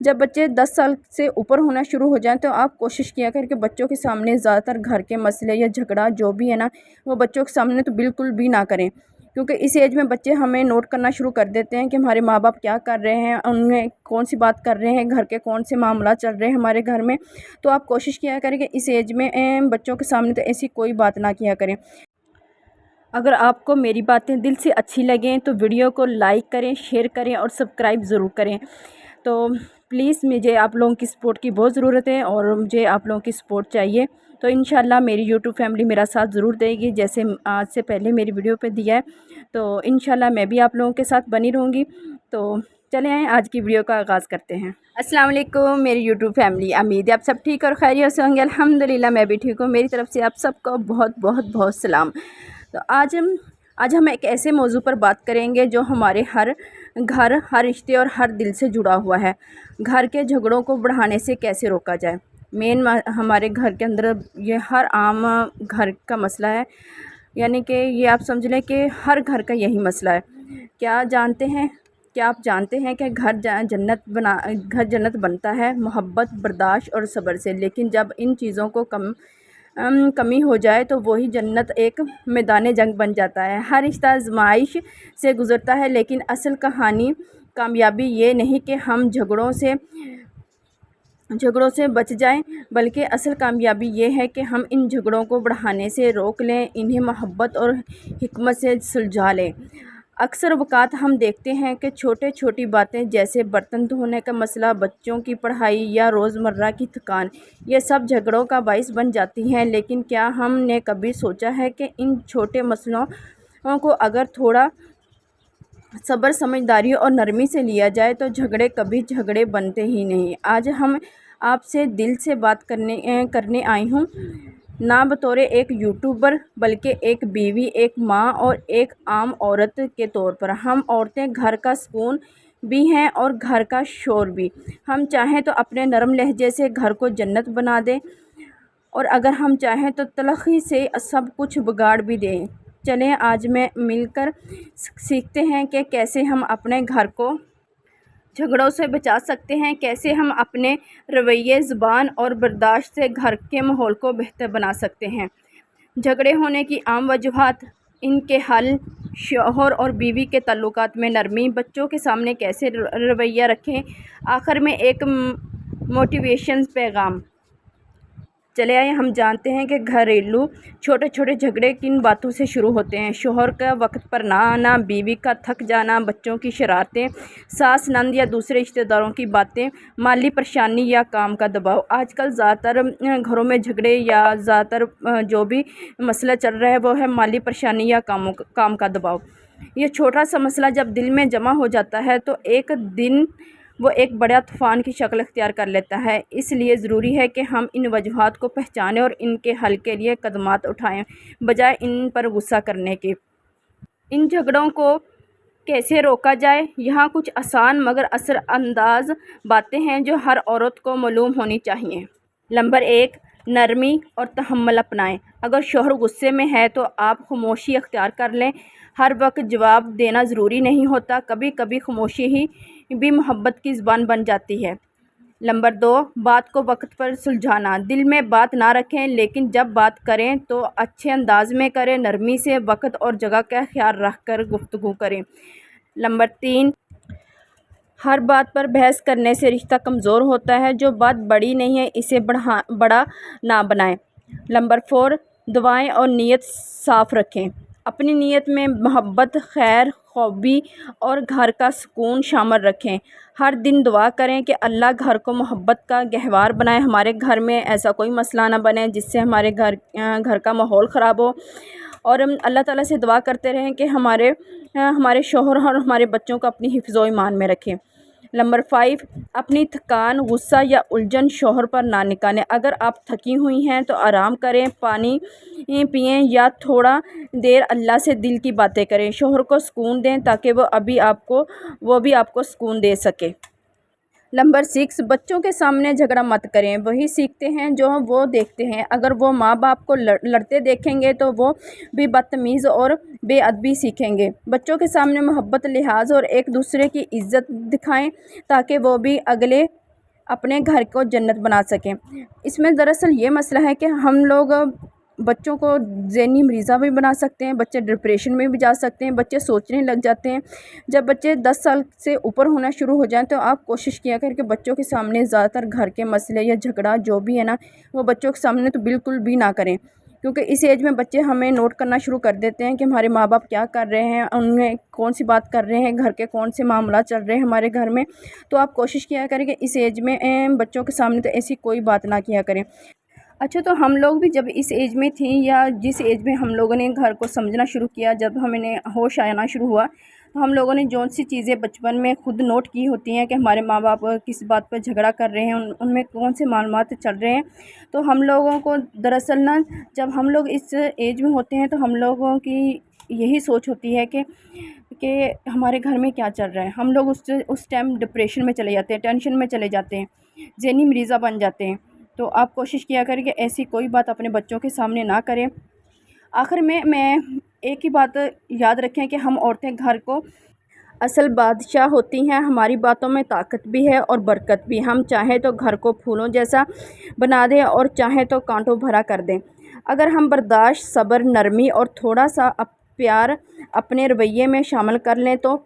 جب بچے 10 سال سے اوپر ہونا شروع ہو جائیں تو آپ کوشش کیا کر کہ بچوں کے سامنے زیادہ تر گھر کے مسئلے یا جھگڑا جو بھی ہے نا وہ بچوں کے سامنے تو بالکل بھی نہ کریں، کیونکہ اس ایج میں بچے ہمیں نوٹ کرنا شروع کر دیتے ہیں کہ ہمارے ماں باپ کیا کر رہے ہیں، انہیں کون سی بات کر رہے ہیں، گھر کے کون سے معاملات چل رہے ہیں ہمارے گھر میں۔ تو آپ کوشش کیا کریں کہ اس ایج میں بچوں کے سامنے تو ایسی کوئی بات نہ کیا کریں۔ اگر آپ کو میری باتیں دل سے اچھی لگیں تو ویڈیو کو لائک کریں، شیئر کریں اور سبسکرائب ضرور کریں۔ تو پلیز مجھے آپ لوگوں کی سپورٹ کی بہت ضرورت ہے اور مجھے آپ لوگوں کی سپورٹ چاہیے۔ تو انشاءاللہ میری یوٹیوب فیملی میرا ساتھ ضرور دے گی، جیسے آج سے پہلے میری ویڈیو پہ دیا ہے، تو انشاءاللہ میں بھی آپ لوگوں کے ساتھ بنی رہوں گی۔ تو چلیں آئیں آج کی ویڈیو کا آغاز کرتے ہیں۔ السلام علیکم میری یوٹیوب فیملی، امید ہے آپ سب ٹھیک اور خیریت سے ہوں گے۔ الحمدللہ میں بھی ٹھیک ہوں، میری طرف سے آپ سب کو بہت بہت بہت سلام۔ تو آج ہم ایک ایسے موضوع پر بات کریں گے جو ہمارے ہر گھر، ہر رشتے اور ہر دل سے جڑا ہوا ہے۔ گھر کے جھگڑوں کو بڑھانے سے کیسے روکا جائے۔ ہمارے گھر کے اندر یہ ہر عام گھر کا مسئلہ ہے، یعنی کہ یہ آپ سمجھ لیں کہ ہر گھر کا یہی مسئلہ ہے۔ کیا آپ جانتے ہیں کہ گھر جنت بنتا ہے محبت، برداشت اور صبر سے، لیکن جب ان چیزوں کو کمی ہو جائے تو وہی جنت ایک میدان جنگ بن جاتا ہے۔ ہر رشتہ آزمائش سے گزرتا ہے، لیکن اصل کہانی کامیابی یہ نہیں کہ ہم جھگڑوں سے بچ جائیں، بلکہ اصل کامیابی یہ ہے کہ ہم ان جھگڑوں کو بڑھانے سے روک لیں، انہیں محبت اور حکمت سے سلجھا لیں۔ اکثر اوقات ہم دیکھتے ہیں کہ چھوٹی باتیں جیسے برتن دھونے کا مسئلہ، بچوں کی پڑھائی یا روزمرہ کی تھکان، یہ سب جھگڑوں کا باعث بن جاتی ہیں، لیکن کیا ہم نے کبھی سوچا ہے کہ ان چھوٹے مسئلوں کو اگر تھوڑا صبر، سمجھداری اور نرمی سے لیا جائے تو جھگڑے کبھی جھگڑے بنتے ہی نہیں۔ آج ہم آپ سے دل سے بات کرنے آئی ہوں، نہ بطور ایک یوٹیوبر بلکہ ایک بیوی، ایک ماں اور ایک عام عورت کے طور پر۔ ہم عورتیں گھر کا سکون بھی ہیں اور گھر کا شور بھی۔ ہم چاہیں تو اپنے نرم لہجے سے گھر کو جنت بنا دیں اور اگر ہم چاہیں تو تلخی سے سب کچھ بگاڑ بھی دیں۔ چلیں آج میں مل کر سیکھتے ہیں کہ کیسے ہم اپنے گھر کو جھگڑوں سے بچا سکتے ہیں، کیسے ہم اپنے رویے، زبان اور برداشت سے گھر کے ماحول کو بہتر بنا سکتے ہیں۔ جھگڑے ہونے کی عام وجوہات، ان کے حل، شوہر اور بیوی کے تعلقات میں نرمی، بچوں کے سامنے کیسے رویہ رکھیں، آخر میں ایک موٹیویشن پیغام۔ چلے آئے ہم جانتے ہیں کہ گھریلو چھوٹے جھگڑے کن باتوں سے شروع ہوتے ہیں۔ شوہر کا وقت پر نہ آنا، بیوی کا تھک جانا، بچوں کی شرارتیں، ساس، نند یا دوسرے رشتہ داروں کی باتیں، مالی پریشانی یا کام کا دباؤ۔ آج کل زیادہ تر گھروں میں جھگڑے یا زیادہ تر جو بھی مسئلہ چل رہا ہے وہ ہے مالی پریشانی یا کام کا دباؤ۔ یہ چھوٹا سا مسئلہ جب دل میں جمع ہو جاتا ہے تو ایک دن وہ ایک بڑا طوفان کی شکل اختیار کر لیتا ہے۔ اس لیے ضروری ہے کہ ہم ان وجوہات کو پہچانیں اور ان کے حل کے لیے اقدامات اٹھائیں، بجائے ان پر غصہ کرنے کے۔ ان جھگڑوں کو کیسے روکا جائے؟ یہاں کچھ آسان مگر اثر انداز باتیں ہیں جو ہر عورت کو معلوم ہونی چاہیے۔ نمبر 1، نرمی اور تحمل اپنائیں۔ اگر شوہر غصے میں ہے تو آپ خاموشی اختیار کر لیں۔ ہر وقت جواب دینا ضروری نہیں ہوتا، کبھی کبھی خاموشی ہی بھی محبت کی زبان بن جاتی ہے۔ نمبر 2، بات کو وقت پر سلجھانا۔ دل میں بات نہ رکھیں، لیکن جب بات کریں تو اچھے انداز میں کریں، نرمی سے، وقت اور جگہ کا خیال رکھ کر گفتگو کریں۔ نمبر 3، ہر بات پر بحث کرنے سے رشتہ کمزور ہوتا ہے۔ جو بات بڑی نہیں ہے اسے بڑا نہ بنائیں۔ نمبر 4، دعائیں اور نیت صاف رکھیں۔ اپنی نیت میں محبت، خیر خواہی اور گھر کا سکون شامل رکھیں۔ ہر دن دعا کریں کہ اللہ گھر کو محبت کا گہوارہ بنائے، ہمارے گھر میں ایسا کوئی مسئلہ نہ بنے جس سے ہمارے گھر کا ماحول خراب ہو، اور اللہ تعالیٰ سے دعا کرتے رہیں کہ ہمارے شوہر اور ہمارے بچوں کو اپنی حفظ و ایمان میں رکھیں۔ نمبر 5، اپنی تھکان، غصہ یا الجھن شوہر پر نہ نکالیں۔ اگر آپ تھکی ہوئی ہیں تو آرام کریں، پانی پئیں یا تھوڑا دیر اللہ سے دل کی باتیں کریں۔ شوہر کو سکون دیں تاکہ وہ بھی آپ کو سکون دے سکے۔ نمبر 6، بچوں کے سامنے جھگڑا مت کریں، وہی سیکھتے ہیں جو وہ دیکھتے ہیں۔ اگر وہ ماں باپ کو لڑتے دیکھیں گے تو وہ بھی بدتمیزی اور بے ادبی سیکھیں گے۔ بچوں کے سامنے محبت، لحاظ اور ایک دوسرے کی عزت دکھائیں تاکہ وہ بھی اگلے اپنے گھر کو جنت بنا سکیں۔ اس میں دراصل یہ مسئلہ ہے کہ ہم لوگ بچوں کو ذہنی مریضہ بھی بنا سکتے ہیں، بچے ڈپریشن میں بھی جا سکتے ہیں، بچے سوچنے لگ جاتے ہیں۔ جب بچے 10 سال سے اوپر ہونا شروع ہو جائیں تو آپ کوشش کیا کریں کہ بچوں کے سامنے زیادہ تر گھر کے مسئلے یا جھگڑا جو بھی ہے نا، وہ بچوں کے سامنے تو بالکل بھی نہ کریں، کیونکہ اس ایج میں بچے ہمیں نوٹ کرنا شروع کر دیتے ہیں کہ ہمارے ماں باپ کیا کر رہے ہیں، ان میں کون سی بات کر رہے ہیں، گھر کے کون سے معاملات چل رہے ہیں ہمارے گھر میں۔ تو آپ کوشش کیا کریں کہ اس ایج میں بچوں کے سامنے تو ایسی کوئی بات نہ کیا کریں۔ اچھا، تو ہم لوگ بھی جب اس ایج میں تھیں یا جس ایج میں ہم لوگوں نے گھر کو سمجھنا شروع کیا، جب ہمیں ہوش آنا شروع ہوا، تو ہم لوگوں نے جون سی چیزیں بچپن میں خود نوٹ کی ہوتی ہیں کہ ہمارے ماں باپ کس بات پر جھگڑا کر رہے ہیں، ان میں کون سے معلومات چل رہے ہیں، تو ہم لوگوں کو دراصل نا، جب ہم لوگ اس ایج میں ہوتے ہیں تو ہم لوگوں کی یہی سوچ ہوتی ہے کہ ہمارے گھر میں کیا چل رہا ہے۔ ہم لوگ اس ٹائم ڈپریشن میں چلے جاتے ہیں، ٹینشن میں چلے جاتے ہیں، ذہنی مریضہ بن جاتے ہیں۔ تو آپ کوشش کیا کریں کہ ایسی کوئی بات اپنے بچوں کے سامنے نہ کریں۔ آخر میں ایک ہی بات یاد رکھیں کہ ہم عورتیں گھر کو اصل بادشاہ ہوتی ہیں، ہماری باتوں میں طاقت بھی ہے اور برکت بھی۔ ہم چاہیں تو گھر کو پھولوں جیسا بنا دیں اور چاہیں تو کانٹوں بھرا کر دیں۔ اگر ہم برداشت، صبر، نرمی اور تھوڑا سا پیار اپنے رویے میں شامل کر لیں تو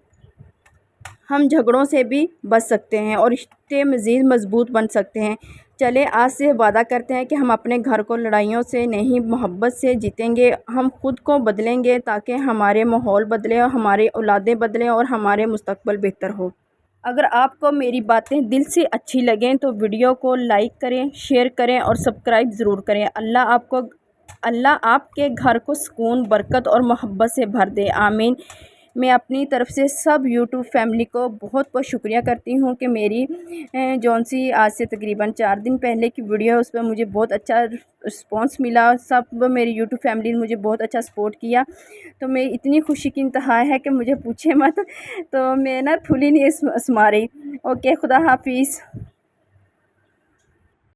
ہم جھگڑوں سے بھی بچ سکتے ہیں اور رشتے مزید مضبوط بن سکتے ہیں۔ چلے آج سے وعدہ کرتے ہیں کہ ہم اپنے گھر کو لڑائیوں سے نہیں، محبت سے جیتیں گے۔ ہم خود کو بدلیں گے تاکہ ہمارے ماحول بدلے اور ہماری اولادیں بدلیں اور ہمارے مستقبل بہتر ہو۔ اگر آپ کو میری باتیں دل سے اچھی لگیں تو ویڈیو کو لائک کریں، شیئر کریں اور سبسکرائب ضرور کریں۔ اللہ آپ کے گھر کو سکون، برکت اور محبت سے بھر دے، آمین۔ میں اپنی طرف سے سب یوٹیوب فیملی کو بہت بہت شکریہ کرتی ہوں کہ میری جون سی آج سے تقریباً 4 دن پہلے کی ویڈیو ہے، اس پہ مجھے بہت اچھا رسپانس ملا، سب میری یوٹیوب فیملی نے مجھے بہت اچھا سپورٹ کیا، تو میں اتنی خوشی کی انتہا ہے کہ مجھے پوچھے مت، تو میں نا پھولی نہیں سما رہی۔ اوکے، خدا حافظ۔